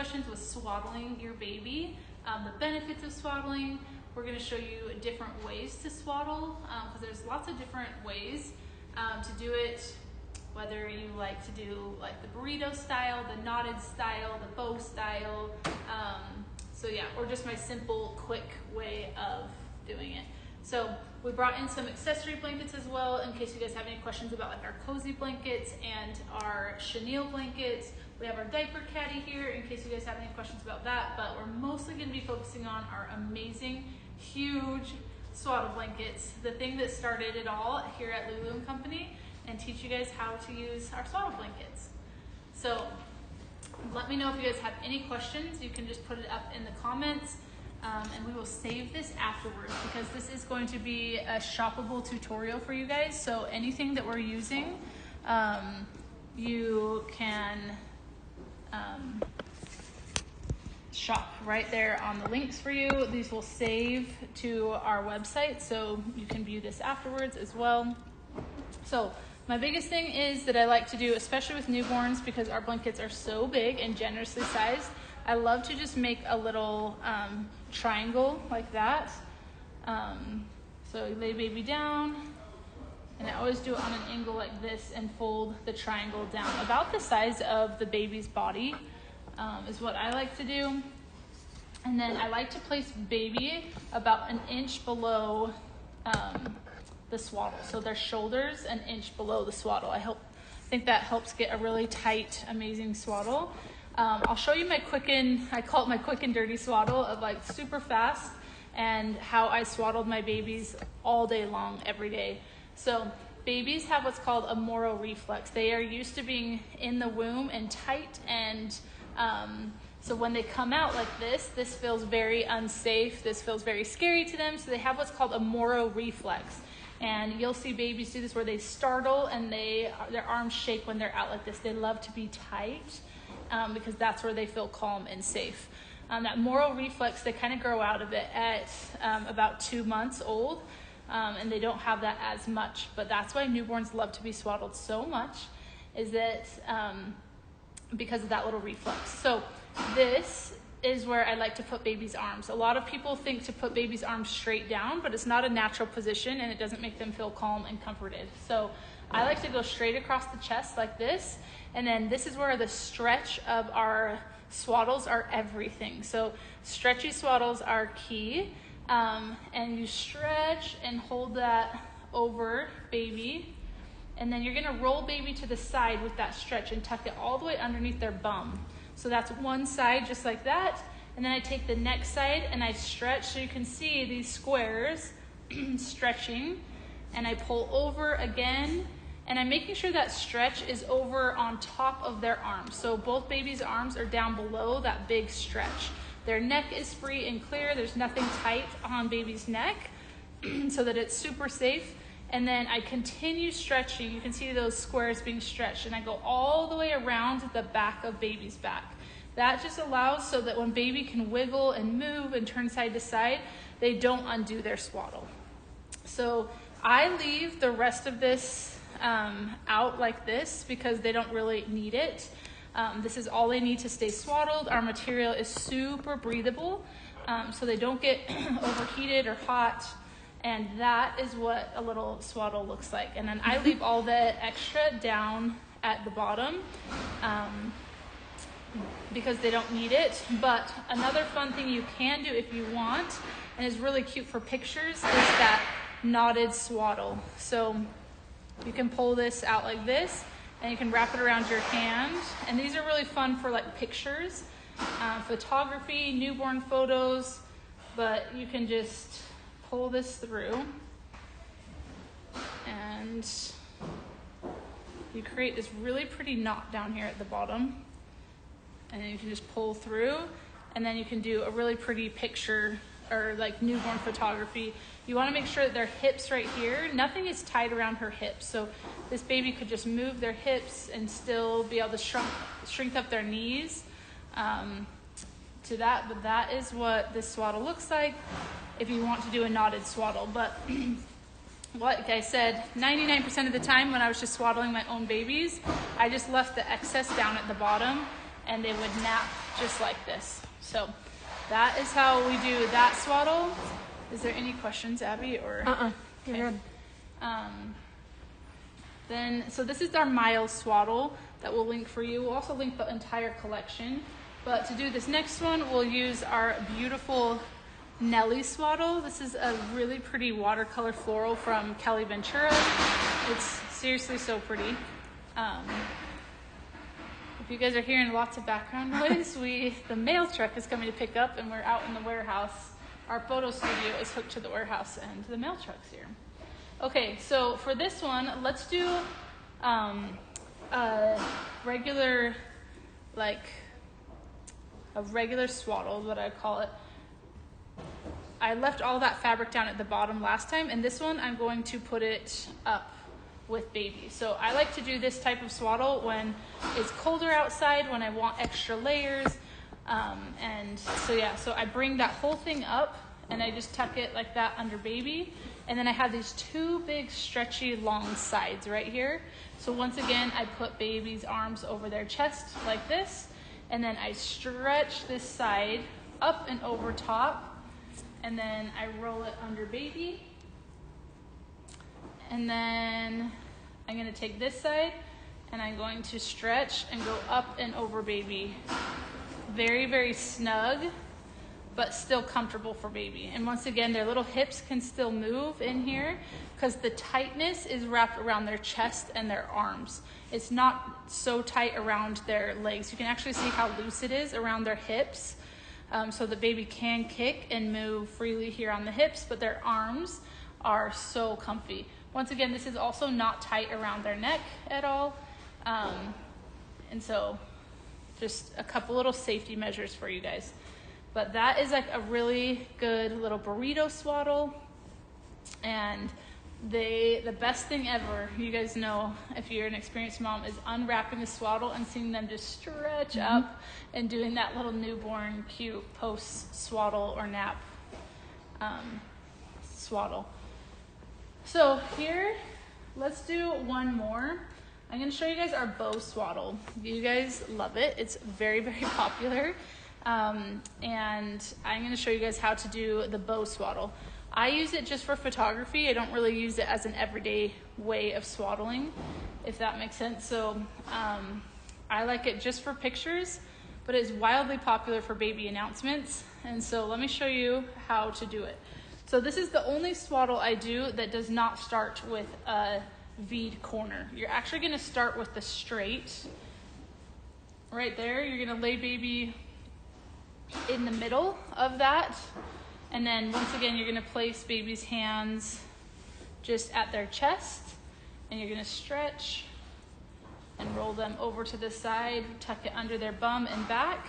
questions with swaddling your baby, the benefits of swaddling. We're going to show you different ways to swaddle because there's lots of different ways to do it, whether you like to do like the burrito style, the knotted style, the bow style. So yeah, or just my simple, quick way of doing it. So we brought in some accessory blankets as well in case you guys have any questions about like our cozy blankets and our chenille blankets. We have our diaper caddy here in case you guys have any questions about that, but we're mostly going to be focusing on our amazing, huge swaddle blankets, the thing that started it all here at Lulu & Company, and teach you guys how to use our swaddle blankets. So let me know if you guys have any questions. You can just put it up in the comments. And we will save this afterwards because this is going to be a shoppable tutorial for you guys. So anything that we're using, you can shop right there on the links for you. These will save to our website so you can view this afterwards as well. So my biggest thing is that I like to do, especially with newborns, because our blankets are so big and generously sized, I love to just make a little triangle like that. So you lay baby down, and I always do it on an angle like this and fold the triangle down. About the size of the baby's body is what I like to do. And then I like to place baby about an inch below the swaddle. So their shoulders an inch below the swaddle. I think that helps get a really tight, amazing swaddle. I'll show you my I call it my quick and dirty swaddle of like super fast and how I swaddled my babies all day long, every day. So babies have what's called a Moro reflex. They are used to being in the womb and tight, and so when they come out like this feels very unsafe. This feels very scary to them. So they have what's called a Moro reflex. And you'll see babies do this where they startle and their arms shake when they're out like this. They love to be tight. Because that's where they feel calm and safe. That Moro reflex, they kind of grow out of it at about 2 months old, and they don't have that as much. But that's why newborns love to be swaddled so much, is that because of that little reflex. So this is where I like to put baby's arms. A lot of people think to put baby's arms straight down, but it's not a natural position and it doesn't make them feel calm and comforted. So I like to go straight across the chest like this. And then this is where the stretch of our swaddles are everything. So stretchy swaddles are key. And you stretch and hold that over baby. And then you're gonna roll baby to the side with that stretch and tuck it all the way underneath their bum. So that's one side just like that. And then I take the next side and I stretch so you can see these squares stretching. And I pull over again. And I'm making sure that stretch is over on top of their arms. So both babies' arms are down below that big stretch. Their neck is free and clear. There's nothing tight on baby's neck so that it's super safe. And then I continue stretching. You can see those squares being stretched. And I go all the way around the back of baby's back. That just allows so that when baby can wiggle and move and turn side to side, they don't undo their swaddle. So I leave the rest of this out like this because they don't really need it. This is all they need to stay swaddled. Our material is super breathable, so they don't get overheated or hot, and that is what a little swaddle looks like. And then I leave all the extra down at the bottom because they don't need it. But another fun thing you can do if you want, and is really cute for pictures, is that knotted swaddle. So you can pull this out like this and you can wrap it around your hand. And these are really fun for like pictures, photography, newborn photos, but you can just pull this through and you create this really pretty knot down here at the bottom. And then you can just pull through and then you can do a really pretty picture or like newborn photography. You want to make sure that their hips right here, nothing is tied around her hips. So this baby could just move their hips and still be able to shrink up their knees to that. But that is what this swaddle looks like if you want to do a knotted swaddle. But like I said, 99% of the time when I was just swaddling my own babies, I just left the excess down at the bottom and they would nap just like this. So that is how we do that swaddle. Is there any questions, Abby? Or You're good. So this is our Miles swaddle that we'll link for you. We'll also link the entire collection. But to do this next one, we'll use our beautiful Nelly swaddle. This is a really pretty watercolor floral from Kelly Ventura. It's seriously so pretty. If you guys are hearing lots of background noise, the mail truck is coming to pick up, and we're out in the warehouse. Our photo studio is hooked to the warehouse, and the mail truck's here. Okay, so for this one, let's do a regular swaddle, what I call it. I left all that fabric down at the bottom last time, and this one I'm going to put it up with baby. So I like to do this type of swaddle when it's colder outside, when I want extra layers. So I bring that whole thing up and I just tuck it like that under baby. And then I have these two big stretchy long sides right here. So once again, I put baby's arms over their chest like this. And then I stretch this side up and over top. And then I roll it under baby. And then I'm going to take this side and I'm going to stretch and go up and over baby. Very, very snug, but still comfortable for baby. And once again, their little hips can still move in here because the tightness is wrapped around their chest and their arms. It's not so tight around their legs. You can actually see how loose it is around their hips. So the baby can kick and move freely here on the hips, but their arms are so comfy. Once again, this is also not tight around their neck at all. And so just a couple little safety measures for you guys. But that is like a really good little burrito swaddle. And the best thing ever, you guys know, if you're an experienced mom, is unwrapping a swaddle and seeing them just stretch up and doing that little newborn cute post swaddle or nap swaddle. So here, let's do one more. I'm going to show you guys our bow swaddle. You guys love it. It's very, very popular. And I'm going to show you guys how to do the bow swaddle. I use it just for photography. I don't really use it as an everyday way of swaddling, if that makes sense. So I like it just for pictures, but it's wildly popular for baby announcements. And so let me show you how to do it. So this is the only swaddle I do that does not start with a V'd corner. You're actually going to start with the straight. Right there, you're going to lay baby in the middle of that. And then once again, you're going to place baby's hands just at their chest. And you're going to stretch and roll them over to the side, tuck it under their bum and back.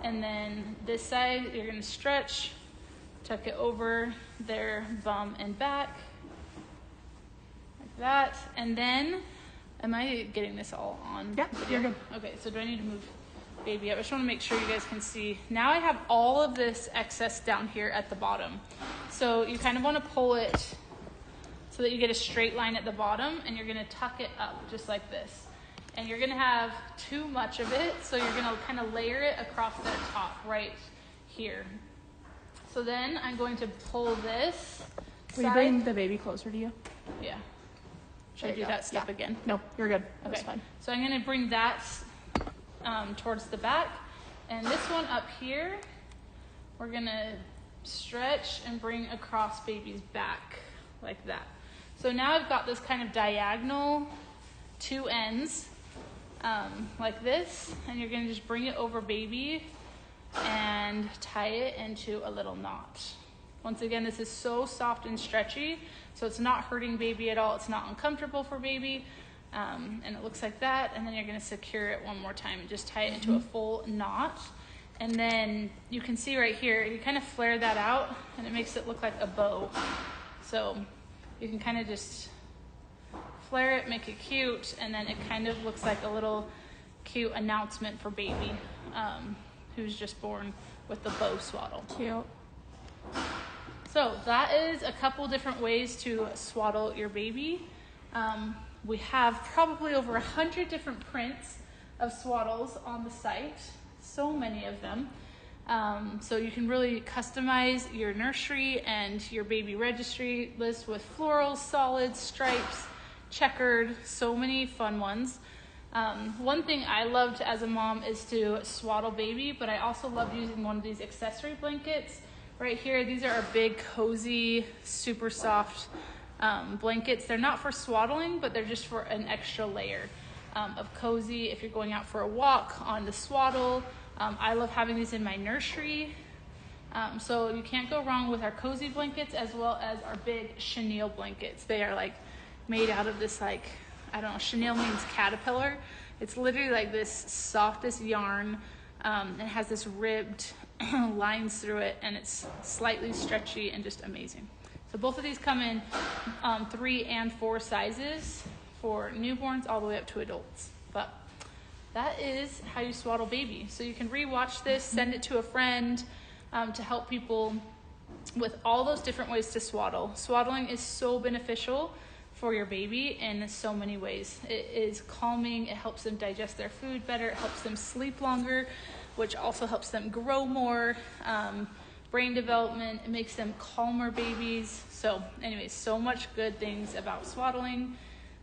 And then this side, you're going to stretch, tuck it over their bum and back. Like that. And then, am I getting this all on? Yeah, you're good. Okay, so do I need to move baby up? I just want to make sure you guys can see. Now I have all of this excess down here at the bottom. So you kind of want to pull it so that you get a straight line at the bottom, and you're going to tuck it up just like this. And you're going to have too much of it, so you're going to kind of layer it across their top right here. So then I'm going to pull this Will you bring the baby closer to you? Yeah. Should I do that step again? No, you're good. Okay. That's fine. So I'm going to bring that towards the back. And this one up here, we're going to stretch and bring across baby's back like that. So now I've got this kind of diagonal two ends like this. And you're going to just bring it over baby and tie it into a little knot. Once again, this is so soft and stretchy, so it's not hurting baby at all. It's not uncomfortable for baby. And it looks like that. And then you're going to secure it one more time and just tie it into a full knot. And then you can see right here, you kind of flare that out and it makes it look like a bow. So you can kind of just flare it, make it cute, and then it kind of looks like a little cute announcement for baby who's just born with the bow swaddle. Cute. So that is a couple different ways to swaddle your baby. We have probably over 100 different prints of swaddles on the site, so many of them. So you can really customize your nursery and your baby registry list with florals, solids, stripes, checkered, so many fun ones. One thing I loved as a mom is to swaddle baby, but I also love using one of these accessory blankets right here. These are our big, cozy, super soft blankets. They're not for swaddling, but they're just for an extra layer of cozy if you're going out for a walk on the swaddle. I love having these in my nursery. So you can't go wrong with our cozy blankets as well as our big chenille blankets. They are like made out of this, like, I don't know, chenille means caterpillar. It's literally like this softest yarn. It has this ribbed lines through it, and it's slightly stretchy and just amazing. So both of these come in 3 and 4 sizes for newborns all the way up to adults. But that is how you swaddle baby. So you can rewatch this, send it to a friend to help people with all those different ways to swaddle. Swaddling is so beneficial for your baby in so many ways. It is calming, it helps them digest their food better, it helps them sleep longer, which also helps them grow more, brain development, it makes them calmer babies. So anyways, so much good things about swaddling.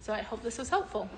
So I hope this was helpful.